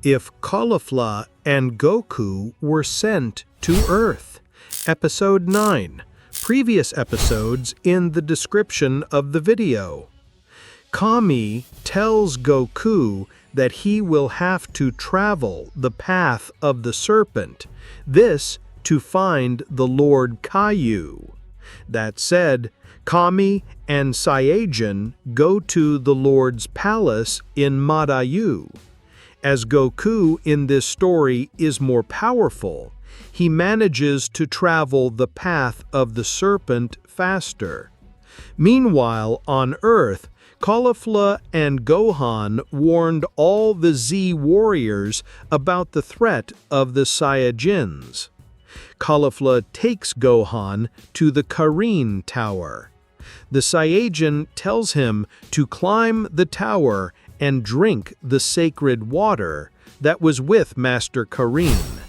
If Caulifla and Goku were sent to Earth. Episode 9. Previous episodes in the description of the video. Kami tells Goku that he will have to travel the path of the serpent, this to find the Lord Kaioken. That said, Kami and Saiyan go to the Lord's palace in Madayu. As Goku in this story is more powerful, he manages to travel the path of the serpent faster. Meanwhile, on Earth, Caulifla and Gohan warned all the Z warriors about the threat of the Saiyajins. Caulifla takes Gohan to the Karin Tower. The Saiyan tells him to climb the tower and drink the sacred water that was with Master Karin.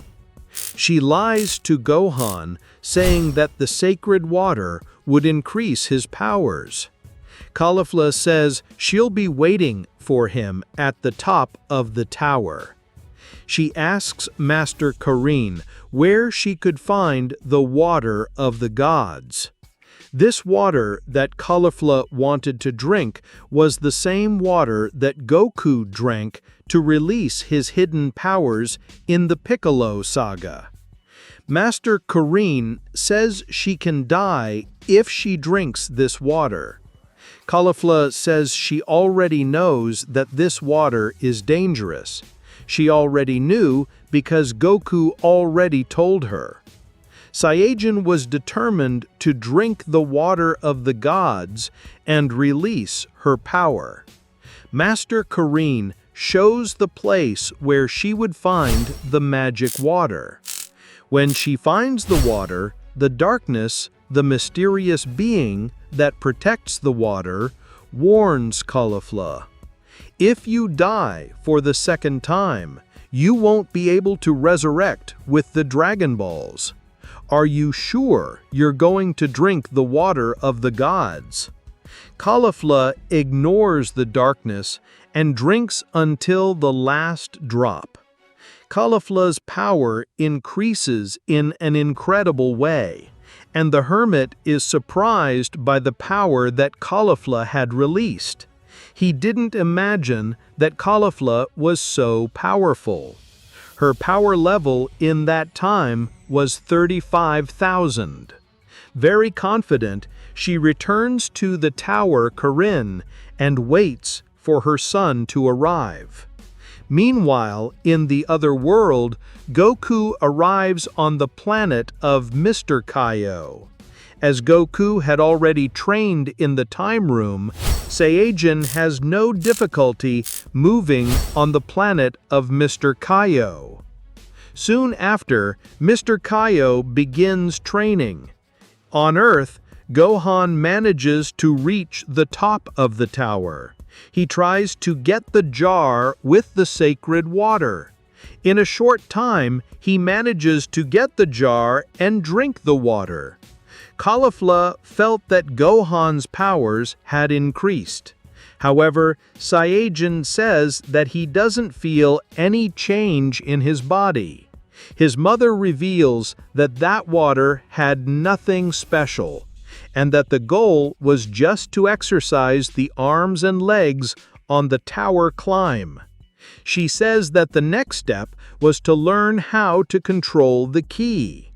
She lies to Gohan, saying that the sacred water would increase his powers. Caulifla says she'll be waiting for him at the top of the tower. She asks Master Karin where she could find the water of the gods. This water that Caulifla wanted to drink was the same water that Goku drank to release his hidden powers in the Piccolo saga. Master Karin says she can die if she drinks this water. Caulifla says she already knows that this water is dangerous. She already knew because Goku already told her. Saiyan was determined to drink the water of the gods and release her power. Master Karin shows the place where she would find the magic water. When she finds the water, the darkness, the mysterious being that protects the water, warns Caulifla. If you die for the second time, you won't be able to resurrect with the Dragon Balls. Are you sure you're going to drink the water of the gods? Caulifla ignores the darkness and drinks until the last drop. Caulifla's power increases in an incredible way, and the hermit is surprised by the power that Caulifla had released. He didn't imagine that Caulifla was so powerful. Her power level in that time was 35,000. Very confident, she returns to the tower Karin and waits for her son to arrive. Meanwhile, in the other world, Goku arrives on the planet of Mr. Kaioken. As Goku had already trained in the time room, Saiyan has no difficulty moving on the planet of Mr. Kaioken. Soon after, Mr. Kaioken begins training. On Earth, Gohan manages to reach the top of the tower. He tries to get the jar with the sacred water. In a short time, he manages to get the jar and drink the water. Caulifla felt that Gohan's powers had increased. However, Saiyan says that he doesn't feel any change in his body. His mother reveals that that water had nothing special, and that the goal was just to exercise the arms and legs on the tower climb. She says that the next step was to learn how to control the ki.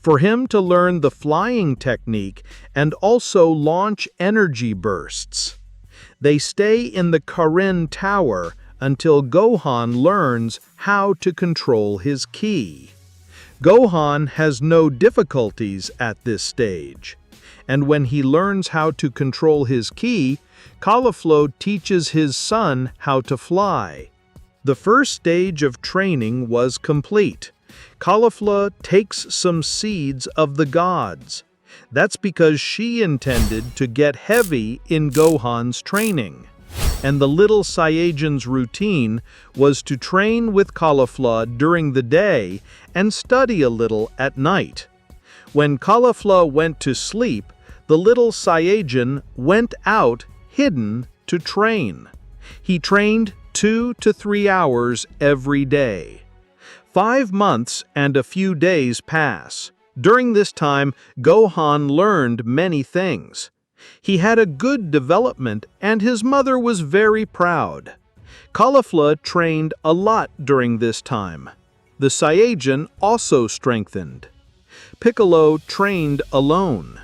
For him to learn the flying technique and also launch energy bursts. They stay in the Karin Tower until Gohan learns how to control his ki. Gohan has no difficulties at this stage, and when he learns how to control his ki, Caulifla teaches his son how to fly. The first stage of training was complete. Caulifla takes some seeds of the gods. That's because she intended to get heavy in Gohan's training. And the little Saiyan's routine was to train with Caulifla during the day and study a little at night. When Caulifla went to sleep, the little Saiyan went out hidden to train. He trained 2 to 3 hours every day. 5 months and a few days pass. During this time, Gohan learned many things. He had a good development and his mother was very proud. Caulifla trained a lot during this time. The Saiyan also strengthened. Piccolo trained alone.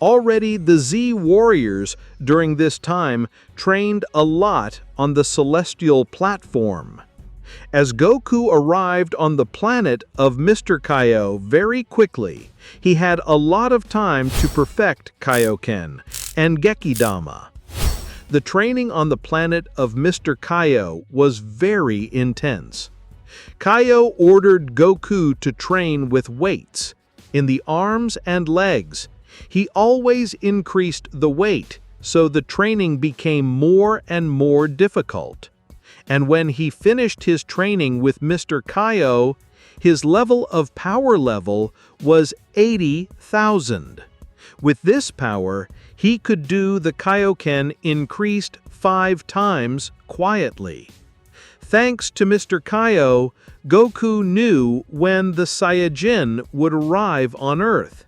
Already the Z warriors during this time trained a lot on the celestial platform. As Goku arrived on the planet of Mr. Kaio very quickly, he had a lot of time to perfect Kaioken and Gekidama. The training on the planet of Mr. Kaio was very intense. Kaio ordered Goku to train with weights in the arms and legs. He always increased the weight, so the training became more and more difficult. And when he finished his training with Mr. Kaio, his level of power level was 80,000. With this power, he could do the Kaioken increased 5 times quietly. Thanks to Mr. Kaio, Goku knew when the Saiyajin would arrive on Earth.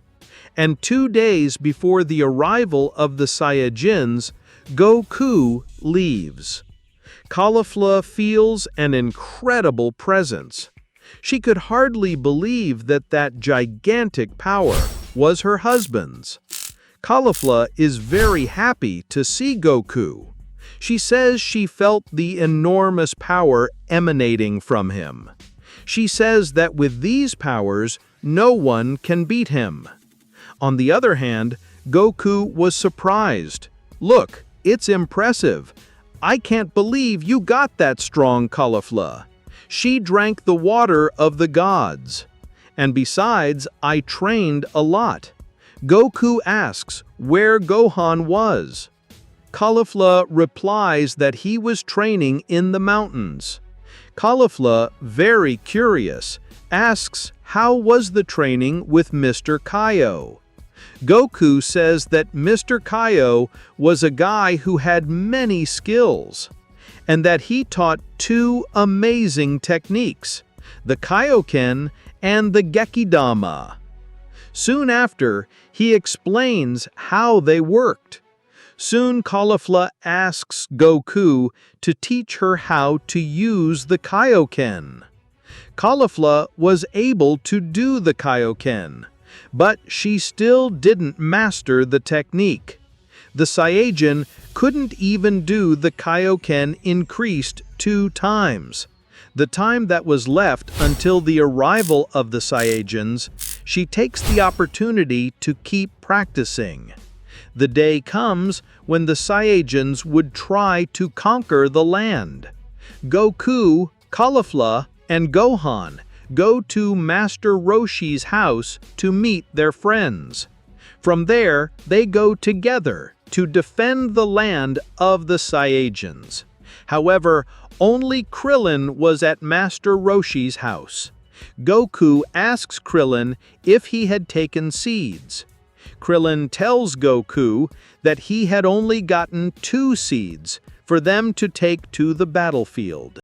And 2 days before the arrival of the Saiyajins, Goku leaves. Caulifla feels an incredible presence. She could hardly believe that that gigantic power was her husband's. Caulifla is very happy to see Goku. She says she felt the enormous power emanating from him. She says that with these powers, no one can beat him. On the other hand, Goku was surprised. "Look, it's impressive. I can't believe you got that strong, Caulifla. She drank the water of the gods. And besides, I trained a lot." Goku asks where Gohan was. Caulifla replies that he was training in the mountains. Caulifla, very curious, asks how was the training with Mr. Kaio. Goku says that Mr. Kaio was a guy who had many skills, and that he taught 2 amazing techniques, the Kaioken and the Gekidama. Soon after, he explains how they worked. Soon Caulifla asks Goku to teach her how to use the Kaioken. Caulifla was able to do the Kaioken, but she still didn't master the technique. The Saiyan couldn't even do the Kaioken increased 2 times. The time that was left until the arrival of the Saiyajins, she takes the opportunity to keep practicing. The day comes when the Saiyajins would try to conquer the land. Goku, Caulifla, and Gohan go to Master Roshi's house to meet their friends. From there, they go together to defend the land of the Saiyajins. However, only Krillin was at Master Roshi's house. Goku asks Krillin if he had taken seeds. Krillin tells Goku that he had only gotten 2 seeds for them to take to the battlefield.